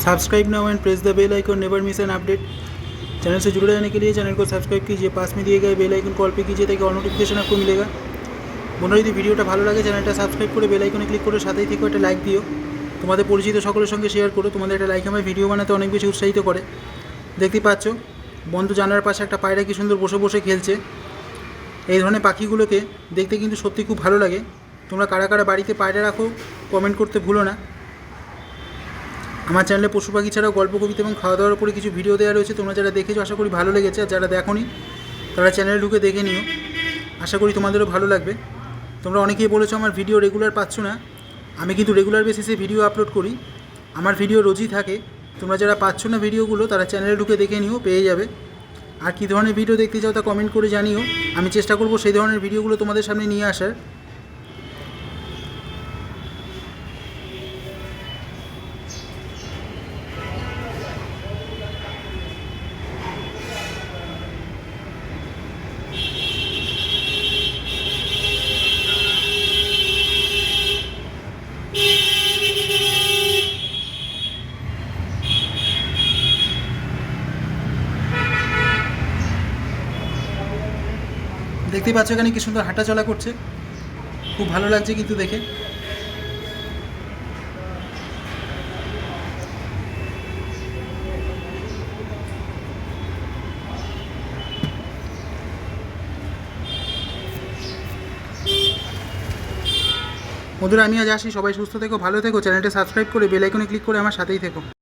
Subscribe now and press the bell icon, never miss an update. Channel से जुड़े रहने के लिए चैनल को सब्सक्राइब कीजिए, पास में दिए गए बेल आइकन कॉल पे कीजिए ताकि और नोटिफिकेशन आपको मिलेगा। বন্ধুরা যদি ভিডিওটা ভালো লাগে চ্যানেলটা সাবস্ক্রাইব করে বেল আইকনে ক্লিক করে সাথেই থেকে একটা লাইক দিও, তোমাদের পরিচিত সকলের সঙ্গে শেয়ার করো। তোমাদের একটা লাইক আমার ভিডিও বানাতে অনেক বেশি উৎসাহিত করে। দেখতেই পাচ্ছ বন্ধু জানালার পাশে একটা পায়রা কি সুন্দর বসে বসে খেলছে। এই ধরনের পাখিগুলোকে দেখতে কিন্তু সত্যি খুব ভালো লাগে। তোমরা কারা কারা বাড়িতে পায়রা রাখো কমেন্ট করতে ভুলো না। আমার চ্যানেলে পশু পাখি ছাড়াও গল্প, কবিতা এবং খাওয়া দাওয়ার উপরে কিছু ভিডিও দেওয়া রয়েছে। তোমরা যারা দেখেছো আশা করি ভালো লেগেছে, আর যারা দেখোনি তারা চ্যানেলে ঢুকে দেখে নিও, আশা করি তোমাদেরও ভালো লাগবে। তোমরা অনেকেই বলেছো আমার ভিডিও রেগুলার পাচ্ছ না। আমি কিন্তু রেগুলার বেসিসে ভিডিও আপলোড করি, আমার ভিডিও রোজই থাকে। তোমরা যারা পাচ্ছ না ভিডিওগুলো তারা চ্যানেলে ঢুকে দেখে নিও, পেয়ে যাবে। আর কী ধরনের ভিডিও দেখতে চাও তা কমেন্ট করে জানিও, আমি চেষ্টা করব সেই ধরনের ভিডিওগুলো তোমাদের সামনে নিয়ে আসার। দেখতেই পাচ্ছ এখানে কি সুন্দর হাঁটা চলা করছে, খুব ভালো লাগছে কিন্তু দেখে। বন্ধুরা আমি আজ আসি, সবাই সুস্থ থেকো, ভালো থেকো, চ্যানেলটা সাবস্ক্রাইব করে বেল আইকনে ক্লিক করে আমার সাথেই থেকো।